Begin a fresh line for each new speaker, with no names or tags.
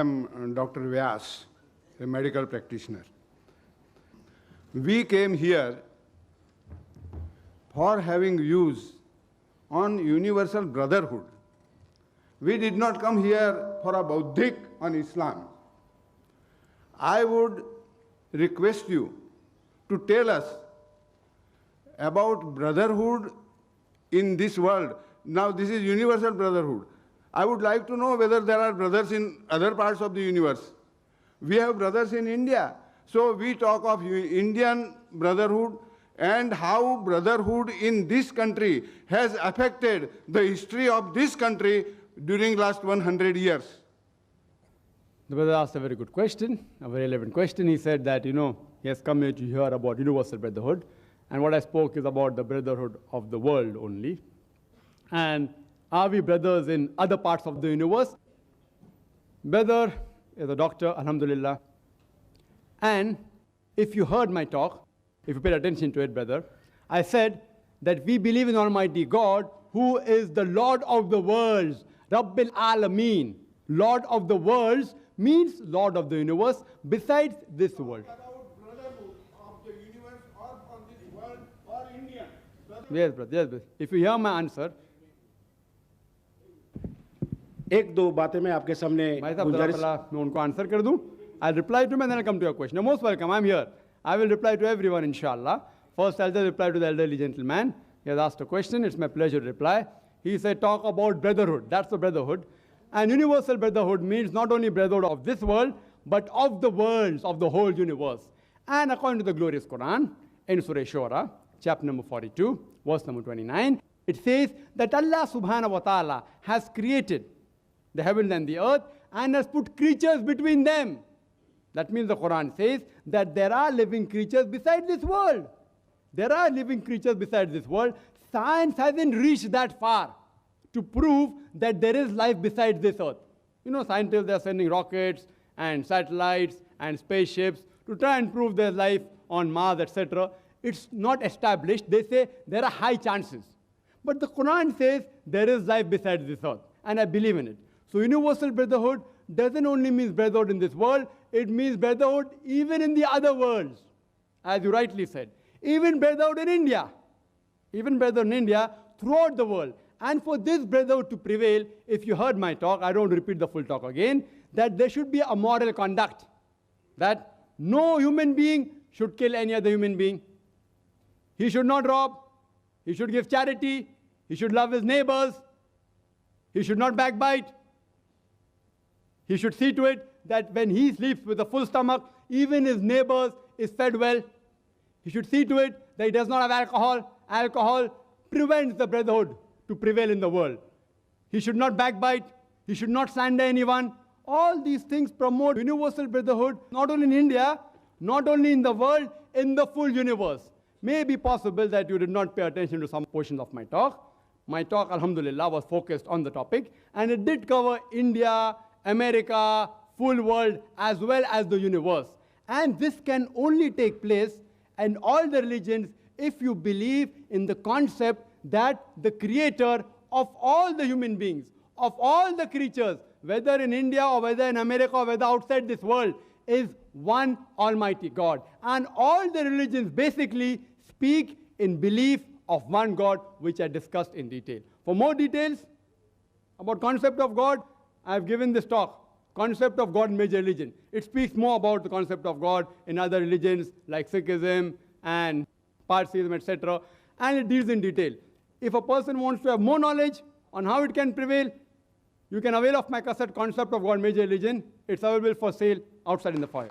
I'm Dr. Vyas, a medical practitioner. We came here for having views on universal brotherhood. We did not come here for a Bauddhic on Islam. I would request you to tell us about brotherhood in this world. Now, this is universal brotherhood. I would like to know whether there are brothers in other parts of the universe. We have brothers in India. So we talk of Indian brotherhood and how brotherhood in this country has affected the history of this country during last 100 years.
The brother asked a very good question, a very relevant question. He said that, he has come here to hear about universal brotherhood. And what I spoke is about the brotherhood of the world only. And are we brothers in other parts of the universe? Brother is a doctor, alhamdulillah. And if you heard my talk, if you paid attention to it, brother, I said that we believe in Almighty God, who is the Lord of the worlds, Rabbil Alameen. Lord of the worlds means Lord of the universe, besides this world.
About brotherhood of the universe or from this world or India.
Yes, brother, yes, brother. If you hear my answer,
एक दो बातें मैं आपके सामने गुजारिश
मैं उनको answer कर दूं. I'll reply to him and then I'll come to your question. You're most welcome. I'm here. I will reply to everyone, inshallah. First, I'll just reply to the elderly gentleman. He has asked a question. It's my pleasure to reply. He said, talk about brotherhood. That's the brotherhood. And universal brotherhood means not only brotherhood of this world, but of the worlds of the whole universe. And according to the glorious Quran, in Surah Shura, chapter number 42, verse number 29, it says that Allah subhanahu wa ta'ala has created the heavens and the earth, and has put creatures between them. That means the Quran says that there are living creatures beside this world. There are living creatures beside this world. Science hasn't reached that far to prove that there is life beside this earth. Scientists, they are sending rockets and satellites and spaceships to try and prove there's life on Mars, etc. It's not established. They say there are high chances. But the Quran says there is life beside this earth, and I believe in it. So universal brotherhood doesn't only mean brotherhood in this world, it means brotherhood even in the other worlds, as you rightly said. Even brotherhood in India. Even brotherhood in India throughout the world. And for this brotherhood to prevail, if you heard my talk, I don't repeat the full talk again, that there should be a moral conduct. That no human being should kill any other human being. He should not rob. He should give charity. He should love his neighbors. He should not backbite. He should see to it that when he sleeps with a full stomach, even his neighbors is fed well. He should see to it that he does not have alcohol. Alcohol prevents the brotherhood to prevail in the world. He should not backbite. He should not slander anyone. All these things promote universal brotherhood, not only in India, not only in the world, in the full universe. May be possible that you did not pay attention to some portions of my talk. My talk, alhamdulillah, was focused on the topic, and it did cover India, America, full world, as well as the universe. And this can only take place in all the religions if you believe in the concept that the creator of all the human beings, of all the creatures, whether in India or whether in America or whether outside this world, is one Almighty God. And all the religions basically speak in belief of one God, which I discussed in detail. For more details about concept of God, I have given this talk, Concept of God in Major Religion. It speaks more about the concept of God in other religions like Sikhism and Parsiism, etc. And it deals in detail. If a person wants to have more knowledge on how it can prevail, you can avail of my cassette, Concept of God in Major Religion. It's available for sale outside in the foyer.